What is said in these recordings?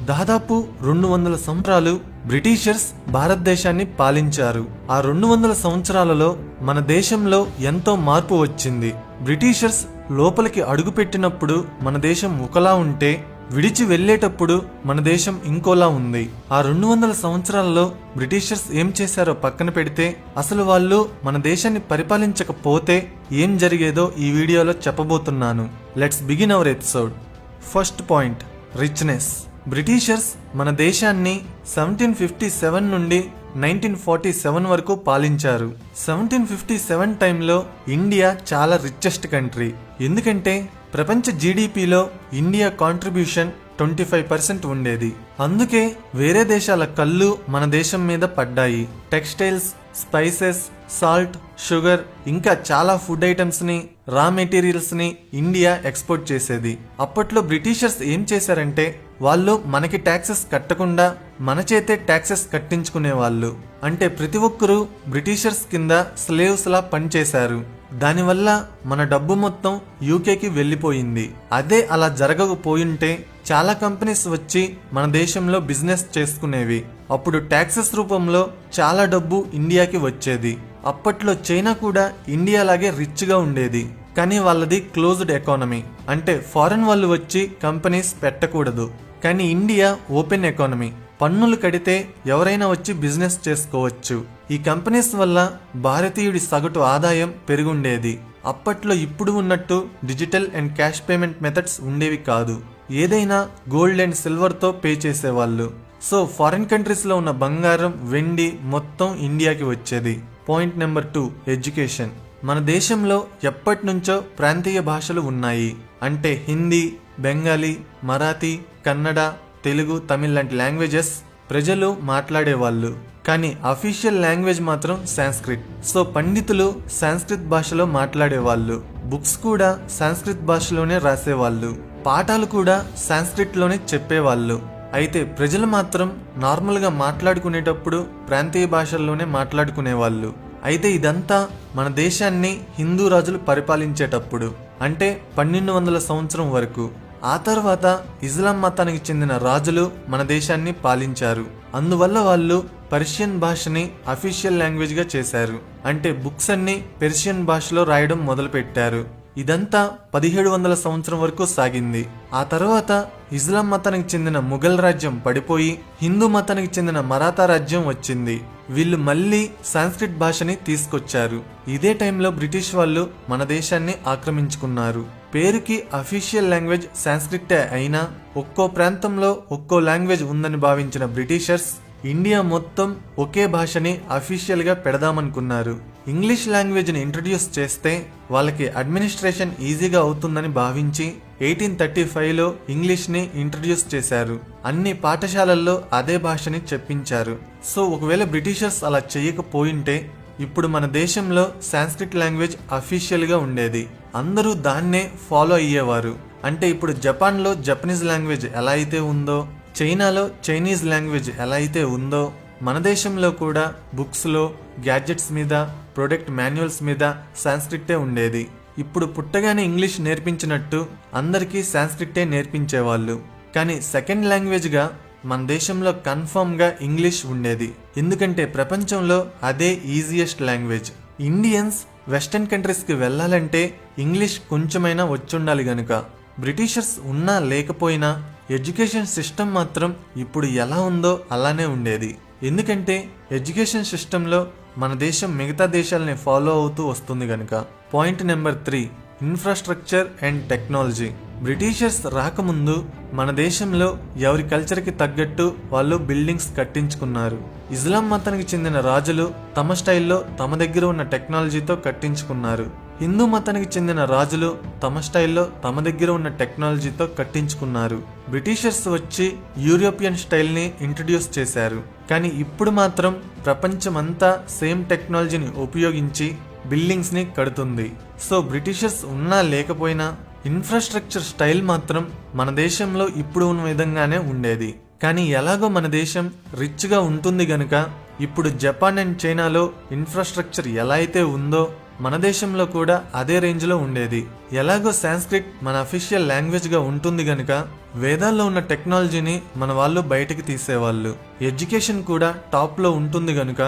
దాదాపు 200 సంవత్సరాలు బ్రిటిషర్స్ భారతదేశాన్ని పాలించారు. ఆ 200 సంవత్సరాలలో మన దేశంలో ఎంతో మార్పు వచ్చింది. బ్రిటిషర్స్ లోపలికి అడుగుపెట్టినప్పుడు మన దేశం ఒకలా ఉంటే, విడిచి వెళ్లేటప్పుడు మన దేశం ఇంకోలా ఉంది. ఆ 200 సంవత్సరాలలో బ్రిటిషర్స్ ఏం చేశారో పక్కన పెడితే, అసలు వాళ్ళు మన దేశాన్ని పరిపాలించకపోతే ఏం జరిగేదో ఈ వీడియోలో చెప్పబోతున్నాను. Let's begin our episode. First point, richness. Britishers మన దేశాన్ని 1757 నుండి 1947 వరకు పాలించారు. 1757 టైంలో ఇండియా చాలా రిచెస్ట్ కంట్రీ. ఎందుకంటే ప్రపంచ జీడిపిలో ఇండియా కాంట్రిబ్యూషన్ 25% ఉండేది. అందుకే వేరే దేశాల కళ్ళు మన దేశం మీద పడ్డాయి. టెక్స్టైల్స్, స్పైసెస్, సాల్ట్, షుగర్ ఇంకా చాలా ఫుడ్ ఐటమ్స్ ని, రా మెటీరియల్స్ ని ఇండియా ఎక్స్పోర్ట్ చేసేది. అప్పట్లో బ్రిటిషర్స్ ఏం చేశారంటే, వాళ్ళు మనకి ట్యాక్సెస్ కట్టకుండా మన చేతే ట్యాక్సెస్ కట్టించుకునే వాళ్ళు. అంటే ప్రతి ఒక్కరూ బ్రిటిషర్స్ కింద స్లేవ్స్ లా పనిచేశారు. దానివల్ల మన డబ్బు మొత్తం యూకేకి వెళ్లిపోయింది. అదే అలా జరగకపోయింటే చాలా కంపెనీస్ వచ్చి మన దేశంలో బిజినెస్ చేసుకునేవి. అప్పుడు ట్యాక్సెస్ రూపంలో చాలా డబ్బు ఇండియాకి వచ్చేది. అప్పట్లో చైనా కూడా ఇండియా లాగే రిచ్ గా ఉండేది. కానీ వాళ్ళది క్లోజ్డ్ ఎకానమీ, అంటే ఫారెన్ వాళ్ళు వచ్చి కంపెనీస్ పెట్టకూడదు. కానీ ఇండియా ఓపెన్ ఎకానమీ, పన్నులు కడితే ఎవరైనా వచ్చి బిజినెస్ చేసుకోవచ్చు. ఈ కంపెనీస్ వల్ల భారతీయుడి సగటు ఆదాయం పెరుగుండేది. అప్పట్లో ఇప్పుడు ఉన్నట్టు digital and cash payment methods ఉండేవి కాదు. ఏదైనా గోల్డ్ అండ్ సిల్వర్ తో పే చేసేవాళ్ళు. సో ఫారిన్ కంట్రీస్ లో ఉన్న బంగారం, వెండి మొత్తం ఇండియాకి వచ్చేది. Point number 2, education. మన దేశంలో ఎప్పటి నుంచో ప్రాంతీయ భాషలు ఉన్నాయి. అంటే హిందీ, బెంగాలీ, మరాఠీ, కన్నడ, తెలుగు, తమిళ్ లాంటి లాంగ్వేజెస్ ప్రజలు మాట్లాడేవాళ్ళు. కానీ అఫీషియల్ లాంగ్వేజ్ మాత్రం సాంస్క్రిట్. సో పండితులు సాంస్క్రిట్ భాషలో మాట్లాడేవాళ్ళు. బుక్స్ కూడా సాంస్క్రిట్ భాషలోనే రాసేవాళ్ళు. పాఠాలు కూడా సాంస్క్రిట్ లోనే చెప్పేవాళ్ళు. అయితే ప్రజలు మాత్రం నార్మల్ గా మాట్లాడుకునేటప్పుడు ప్రాంతీయ భాషల్లోనే మాట్లాడుకునేవాళ్ళు. అయితే ఇదంతా మన దేశాన్ని హిందూ రాజులు పరిపాలించేటప్పుడు, అంటే 1200 సంవత్సరం వరకు. ఆ తర్వాత ఇస్లాం మతానికి చెందిన రాజులు మన దేశాన్ని పాలించారు. అందువల్ల వాళ్ళు పర్షియన్ భాషని అఫీషియల్ లాంగ్వేజ్ గా చేశారు. అంటే బుక్స్ అన్ని పెర్షియన్ భాషలో రాయడం మొదలు పెట్టారు. ఇదంతా 1700 సంవత్సరం వరకు సాగింది. ఆ తర్వాత ఇస్లాం మతానికి చెందిన ముఘల్ రాజ్యం పడిపోయి హిందూ మతానికి చెందిన మరాఠా రాజ్యం వచ్చింది. వీళ్ళు మళ్ళీ సాంస్క్రిట్ భాషని తీసుకొచ్చారు. ఇదే టైంలో బ్రిటిష్ వాళ్ళు మన దేశాన్ని ఆక్రమించుకున్నారు. పేరుకి అఫీషియల్ లాంగ్వేజ్ సాంస్క్రిటే అయినా ఒక్కో ప్రాంతంలో ఒక్కో లాంగ్వేజ్ ఉందని భావించిన బ్రిటిషర్స్ ఇండియా మొత్తం ఒకే భాషని అఫీషియల్ గా పెడదామనుకున్నారు. ఇంగ్లీష్ లాంగ్వేజ్ ని ఇంట్రడ్యూస్ చేస్తే వాళ్ళకి అడ్మినిస్ట్రేషన్ ఈజీగా అవుతుందని భావించి 1835లో ఇంగ్లీష్ ని ఇంట్రడ్యూస్ చేశారు. అన్ని పాఠశాలల్లో అదే భాషని చెప్పించారు. సో ఒకవేళ బ్రిటిషర్స్ అలా చేయకపోయింటే ఇప్పుడు మన దేశంలో సాంస్క్రిట్ లాంగ్వేజ్ అఫీషియల్ గా ఉండేది. అందరూ దాన్నే ఫాలో అయ్యేవారు. అంటే ఇప్పుడు జపాన్ లో జపనీస్ లాంగ్వేజ్ ఎలా అయితే ఉందో, చైనాలో చైనీస్ లాంగ్వేజ్ ఎలా అయితే ఉందో, మన దేశంలో కూడా బుక్స్ లో, గ్యాడ్జెట్స్ మీద, ప్రొడక్ట్ మాన్యువల్స్ మీద సాంస్క్రిటే ఉండేది. ఇప్పుడు పుట్టగానే ఇంగ్లీష్ నేర్పించినట్టు అందరికీ సాంస్క్రిటే నేర్పించేవాళ్ళు. కానీ సెకండ్ లాంగ్వేజ్ గా మన దేశంలో కన్ఫర్మ్ గా ఇంగ్లీష్ ఉండేది. ఎందుకంటే ప్రపంచంలో అదే easiest language. Indians western countries కి వెళ్లాలంటే ఇంగ్లీష్ కొంచెమైనా వచ్చుండాలి గనుక. బ్రిటిషర్స్ ఉన్నా లేకపోయినా ఎడ్యుకేషన్ సిస్టమ్ మాత్రం ఇప్పుడు ఎలా ఉందో అలానే ఉండేది. ఎందుకంటే ఎడ్యుకేషన్ సిస్టంలో మన దేశం మిగతా దేశాలని ఫాలో అవుతూ వస్తుంది గనుక. Point number 3, infrastructure and technology. Britishers రాకముందు మన దేశంలో ఎవరి కల్చర్కి తగ్గట్టు వాళ్ళు బిల్డింగ్స్ కట్టించుకున్నారు. ఇస్లాం మతానికి చెందిన రాజులు తమ స్టైల్లో తమ దగ్గర ఉన్న టెక్నాలజీతో కట్టించుకున్నారు. హిందూ మతానికి చెందిన రాజులు తమ స్టైల్లో తమ దగ్గర ఉన్న టెక్నాలజీతో కట్టించుకున్నారు. బ్రిటిషర్స్ వచ్చి యూరోపియన్ స్టైల్ని ఇంట్రడ్యూస్ చేశారు. కానీ ఇప్పుడు మాత్రం ప్రపంచమంతా సేమ్ టెక్నాలజీని ఉపయోగించి బిల్డింగ్స్ ని కడుతుంది. సో బ్రిటిషర్స్ ఉన్నా లేకపోయినా ఇన్ఫ్రాస్ట్రక్చర్ స్టైల్ మాత్రం మన దేశంలో ఇప్పుడు ఉన్న విధంగానే ఉండేది. కానీ ఎలాగో మన దేశం రిచ్ గా ఉంటుంది గనుక ఇప్పుడు జపాన్ అండ్ చైనాలో ఇన్ఫ్రాస్ట్రక్చర్ ఎలా అయితే ఉందో మన దేశంలో కూడా అదే రేంజ్లో ఉండేది. ఎలాగో సాంస్క్రిట్ మన అఫీషియల్ లాంగ్వేజ్గా ఉంటుంది గనుక వేదాల్లో ఉన్న టెక్నాలజీని మన వాళ్ళు బయటకు తీసేవాళ్ళు. ఎడ్యుకేషన్ కూడా టాప్లో ఉంటుంది గనుక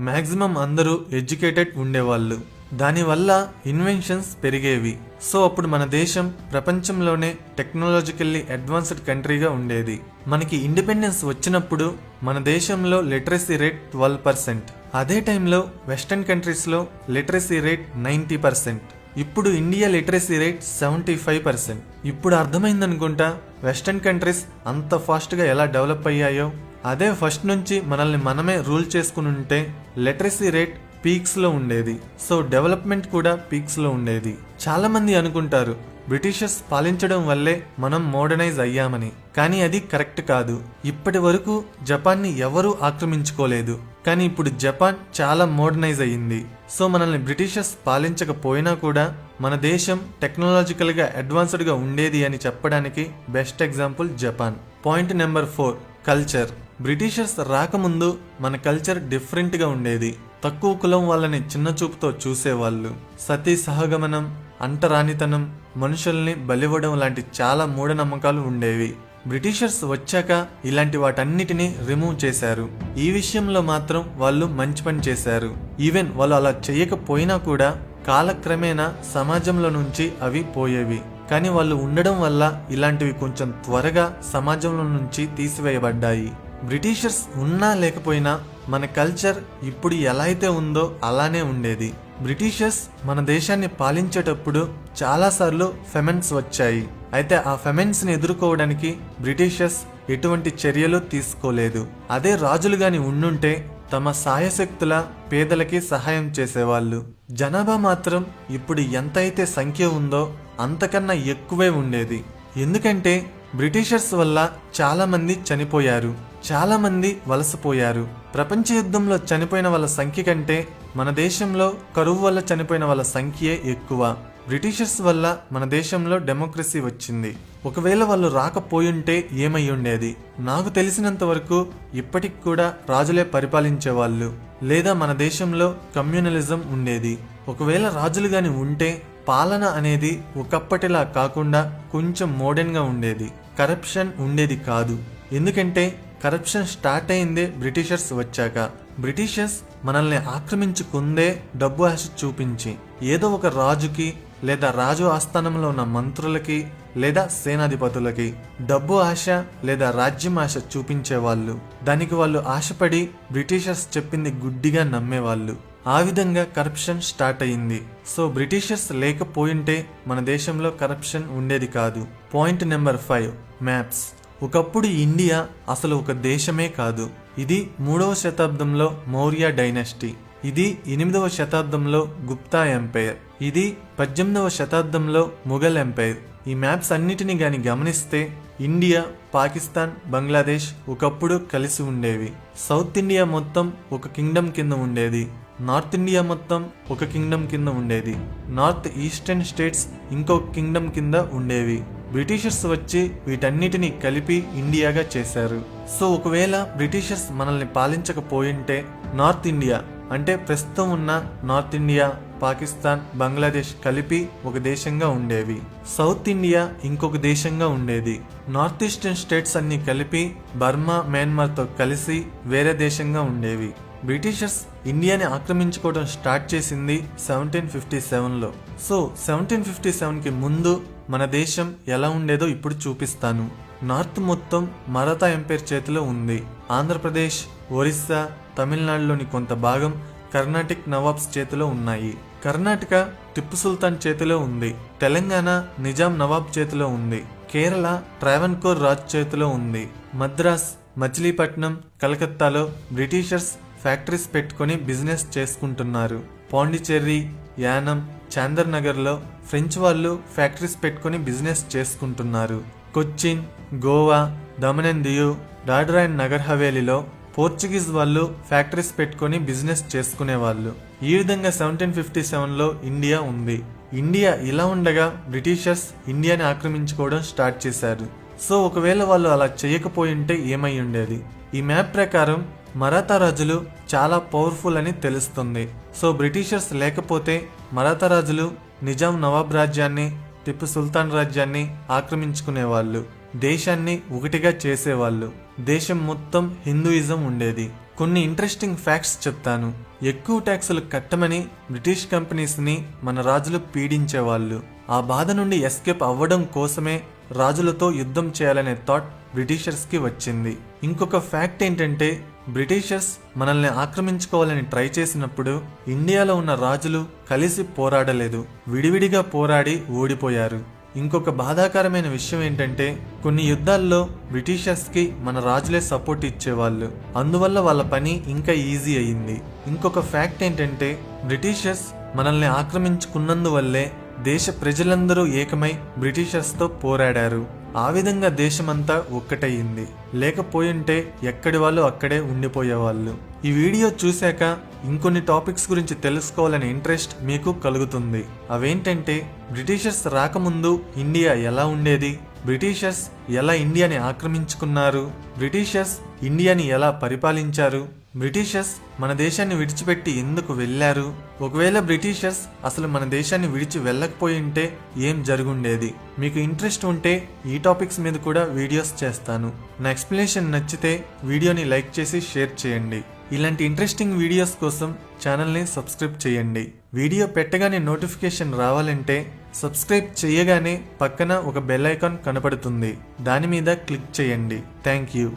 మ్యాక్సిమం అందరూ ఎడ్యుకేటెడ్ ఉండేవాళ్ళు. దానివల్ల ఇన్వెన్షన్స్ పెరిగేవి. సో అప్పుడు మన దేశం ప్రపంచంలోనే టెక్నాలజికల్లీ అడ్వాన్స్డ్ కంట్రీగా ఉండేది. మనకి ఇండిపెండెన్స్ వచ్చినప్పుడు మన దేశంలో లిటరసీ రేట్ 12%. అదే టైంలో వెస్టర్న్ కంట్రీస్లో లిటరసీ రేట్ 90%. ఇప్పుడు ఇండియా లిటరసీ రేట్ 75%. ఇప్పుడు అర్థమైందనుకుంటా వెస్టర్న్ కంట్రీస్ అంత ఫాస్ట్గా ఎలా డెవలప్ అయ్యాయో. అదే ఫస్ట్ నుంచి మనల్ని మనమే రూల్ చేసుకుని ఉంటే లిటరసీ రేట్ పీక్స్లో ఉండేది. సో డెవలప్మెంట్ కూడా పీక్స్లో ఉండేది. చాలా మంది అనుకుంటారు బ్రిటిషర్స్ పాలించడం వల్లే మనం మోడర్నైజ్ అయ్యామని. కానీ అది కరెక్ట్ కాదు. ఇప్పటి వరకు జపాన్ని ఎవరూ ఆక్రమించుకోలేదు. కానీ ఇప్పుడు జపాన్ చాలా మోడర్నైజ్ అయ్యింది. సో మనల్ని బ్రిటిషర్స్ పాలించకపోయినా కూడా మన దేశం టెక్నాలజికల్గా అడ్వాన్స్డ్గా ఉండేది అని చెప్పడానికి best example Japan. Point number 4, culture. Britishers రాకముందు మన కల్చర్ డిఫరెంట్గా ఉండేది. తక్కువ కులం వాళ్ళని చిన్న చూపుతో చూసేవాళ్ళు. సతీ సహగమనం, అంటరానితనం, మనుషుల్ని బలివ్వడం లాంటి చాలా మూఢనమ్మకాలు ఉండేవి. బ్రిటిషర్స్ వచ్చాక ఇలాంటి వాటన్నిటినీ రిమూవ్ చేశారు. ఈ విషయంలో మాత్రం వాళ్ళు మంచి పని చేశారు. ఈవెన్ వాళ్ళు అలా చేయకపోయినా కూడా కాలక్రమేణా సమాజంలో నుంచి అవి పోయేవి. కానీ వాళ్ళు ఉండడం వల్ల ఇలాంటివి కొంచెం త్వరగా సమాజంలో నుంచి తీసివేయబడ్డాయి. బ్రిటిషర్స్ ఉన్నా లేకపోయినా మన కల్చర్ ఇప్పుడు ఎలా అయితే ఉందో అలానే ఉండేది. బ్రిటిషర్స్ మన దేశాన్ని పాలించేటప్పుడు చాలాసార్లు ఫెమెన్స్ వచ్చాయి. అయితే ఆ ఫెమెన్స్ని ఎదుర్కోవడానికి బ్రిటిషర్స్ ఎటువంటి చర్యలు తీసుకోలేదు. అదే రాజులు గాని ఉండుంటే తమ సాయశక్తుల పేదలకి సహాయం చేసేవాళ్ళు. జనాభా మాత్రం ఇప్పుడు ఎంతైతే సంఖ్య ఉందో అంతకన్నా ఎక్కువే ఉండేది. ఎందుకంటే బ్రిటిషర్స్ వల్ల చాలా మంది చనిపోయారు, చాలా మంది వలసపోయారు. ప్రపంచ యుద్ధంలో చనిపోయిన వాళ్ళ సంఖ్య కంటే మన దేశంలో కరువు వల్ల చనిపోయిన వాళ్ళ సంఖ్యే ఎక్కువ. బ్రిటిషర్స్ వల్ల మన దేశంలో డెమోక్రసీ వచ్చింది. ఒకవేళ వాళ్ళు రాకపోయుంటే ఏమై ఉండేది? నాకు తెలిసినంత వరకు ఇప్పటికి కూడా రాజులే పరిపాలించేవాళ్ళు, లేదా మన దేశంలో కమ్యూనలిజం ఉండేది. ఒకవేళ రాజులు గాని ఉంటే పాలన అనేది ఒకప్పటిలా కాకుండా కొంచెం మోడర్న్గా ఉండేది. కరప్షన్ ఉండేది కాదు. ఎందుకంటే కరప్షన్ స్టార్ట్ అయిందే బ్రిటిషర్స్ వచ్చాక. బ్రిటిషర్స్ మనల్ని ఆక్రమించుకుందే డబ్బు ఆశ చూపించి. ఏదో ఒక రాజుకి లేదా రాజు ఆస్థానంలో ఉన్న మంత్రులకి లేదా సేనాధిపతులకి డబ్బు ఆశ లేదా రాజ్యం ఆశ చూపించేవాళ్ళు. దానికి వాళ్ళు ఆశపడి బ్రిటిషర్స్ చెప్పింది గుడ్డిగా నమ్మేవాళ్ళు. ఆ విధంగా కరప్షన్ స్టార్ట్ అయింది. సో బ్రిటిషర్స్ లేకపోయింటే మన దేశంలో కరప్షన్ ఉండేది కాదు. Point number 5, maps. ఒకప్పుడు ఇండియా అసలు ఒక దేశమే కాదు. ఇది 3వ శతాబ్దంలో మౌర్య డైనాసిటీ. ఇది 8వ శతాబ్దంలో గుప్తా ఎంపైర్. ఇది 18వ శతాబ్దంలో ముఘల్ ఎంపైర్. ఈ మ్యాప్స్ అన్నిటిని గాని గమనిస్తే ఇండియా, పాకిస్తాన్, బంగ్లాదేశ్ ఒకప్పుడు కలిసి ఉండేవి. సౌత్ ఇండియా మొత్తం ఒక కింగ్డమ్ కింద ఉండేది. నార్త్ ఇండియా మొత్తం ఒక కింగ్డమ్ కింద ఉండేది. నార్త్ ఈస్టర్న్ స్టేట్స్ ఇంకొక కింగ్డమ్ కింద ఉండేవి. బ్రిటిషర్స్ వచ్చి వీటన్నిటిని కలిపి ఇండియాగా చేశారు. సో ఒకవేళ బ్రిటిషర్స్ మనల్ని పాలించకపోయింటే నార్త్ ఇండియా అంటే ప్రస్తుతం ఉన్న నార్త్ ఇండియా, పాకిస్తాన్, బంగ్లాదేశ్ కలిపి ఒక దేశంగా ఉండేవి. సౌత్ ఇండియా ఇంకొక దేశంగా ఉండేది. నార్త్ ఈస్టర్న్ స్టేట్స్ అన్ని కలిపి బర్మా, మయన్మార్తో కలిసి వేరే దేశంగా ఉండేవి. బ్రిటిషర్స్ ఇండియాని ఆక్రమించుకోవడం స్టార్ట్ చేసింది 1757లో. సో 1757కి ముందు మన దేశం ఎలా ఉండేదో ఇప్పుడు చూపిస్తాను. నార్త్ మొత్తం మరాఠా ఎంపైర్ చేతిలో ఉంది. ఆంధ్రప్రదేశ్, ఒరిస్సా, తమిళనాడులోని కొంత భాగం కర్ణాటిక్ నవాబ్స్ చేతిలో ఉన్నాయి. కర్ణాటక టిప్పు సుల్తాన్ చేతిలో ఉంది. తెలంగాణ నిజాం నవాబ్ చేతిలో ఉంది. కేరళ ట్రావెన్కోర్ రాజ్ చేతిలో ఉంది. మద్రాస్, మచిలీపట్నం, కలకత్తాలో బ్రిటిషర్స్ ఫ్యాక్టరీస్ పెట్టుకుని బిజినెస్ చేసుకుంటున్నారు. పాండిచ్చేరి, యానం, చాందర్ నగర్లో ఫ్రెంచ్ వాళ్ళు ఫ్యాక్టరీస్ పెట్టుకుని బిజినెస్ చేసుకుంటున్నారు. కొచ్చిన్, గోవా, దమన్ అండ్ దియు, దాద్రా అండ్ నగర్ హవేలీలో పోర్చుగీస్ వాళ్ళు ఫ్యాక్టరీస్ పెట్టుకుని బిజినెస్ చేసుకునేవాళ్ళు. ఈ విధంగా 1757లో ఇండియా ఉంది. ఇండియా ఇలా ఉండగా బ్రిటిషర్స్ ఇండియాని ఆక్రమించుకోవడం స్టార్ట్ చేశారు. సో ఒకవేళ వాళ్ళు అలా చేయకపోయింటే ఏమై ఉండేది? ఈ మ్యాప్ ప్రకారం మరాఠా రాజులు చాలా పవర్ఫుల్ అని తెలుస్తుంది. సో బ్రిటిషర్స్ లేకపోతే మరాఠా రాజులు నిజాం నవాబ్ రాజ్యాన్ని, టిప్పు సుల్తాన్ రాజ్యాన్ని ఆక్రమించుకునేవాళ్ళు. దేశాన్ని ఒకటిగా చేసేవాళ్ళు. దేశం మొత్తం హిందూయిజం ఉండేది. కొన్ని ఇంట్రెస్టింగ్ ఫ్యాక్ట్స్ చెప్తాను. ఎక్కువ ట్యాక్సులు కట్టమని బ్రిటిష్ కంపెనీస్ని మన రాజులు పీడించేవాళ్ళు. ఆ బాధ నుండి ఎస్కేప్ అవ్వడం కోసమే రాజులతో యుద్ధం చేయాలనే థాట్ బ్రిటిషర్స్కి వచ్చింది. ఇంకొక ఫ్యాక్ట్ ఏంటంటే, బ్రిటిషర్స్ మనల్ని ఆక్రమించుకోవాలని ట్రై చేసినప్పుడు ఇండియాలో ఉన్న రాజులు కలిసి పోరాడలేదు, విడివిడిగా పోరాడి ఓడిపోయారు. ఇంకొక బాధాకరమైన విషయం ఏంటంటే, కొన్ని యుద్ధాల్లో బ్రిటిషర్స్కి మన రాజులే సపోర్ట్ ఇచ్చేవాళ్ళు. అందువల్ల వాళ్ళ పని ఇంకా ఈజీ అయ్యింది. ఇంకొక ఫ్యాక్ట్ ఏంటంటే, బ్రిటిషర్స్ మనల్ని ఆక్రమించుకున్నందువల్లే దేశ ప్రజలందరూ ఏకమై బ్రిటిషర్స్తో పోరాడారు. ఆ విధంగా దేశమంతా ఒక్కటయ్యింది. లేకపోయింటే ఎక్కడి వాళ్ళు అక్కడే ఉండిపోయేవాళ్ళు. ఈ వీడియో చూశాక ఇంకొన్ని టాపిక్స్ గురించి తెలుసుకోవాలనే ఇంట్రెస్ట్ మీకు కలుగుతుంది. అవేంటంటే, బ్రిటిషర్స్ రాకముందు ఇండియా ఎలా ఉండేది, బ్రిటిషర్స్ ఎలా ఇండియాని ఆక్రమించుకున్నారు, బ్రిటిషర్స్ ఇండియాని ఎలా పరిపాలించారు, బ్రిటిషర్స్ మన దేశాన్ని విడిచిపెట్టి ఎందుకు వెళ్ళారు, ఒకవేళ బ్రిటిషర్స్ అసలు మన దేశాన్ని విడిచి వెళ్ళకపోయింటే ఏం జరుగుండేది. మీకు ఇంట్రెస్ట్ ఉంటే ఈ టాపిక్స్ మీద కూడా వీడియోస్ చేస్తాను. నా ఎక్స్ప్లెనేషన్ నచ్చితే వీడియోని లైక్ చేసి షేర్ చేయండి. ఇలాంటి ఇంట్రెస్టింగ్ వీడియోస్ కోసం ఛానల్ని సబ్స్క్రైబ్ చేయండి. వీడియో పెట్టగానే నోటిఫికేషన్ రావాలంటే సబ్స్క్రైబ్ చేయగానే పక్కన ఒక బెల్ ఐకాన్ కనపడుతుంది. దాని మీద క్లిక్ చేయండి. Thank you.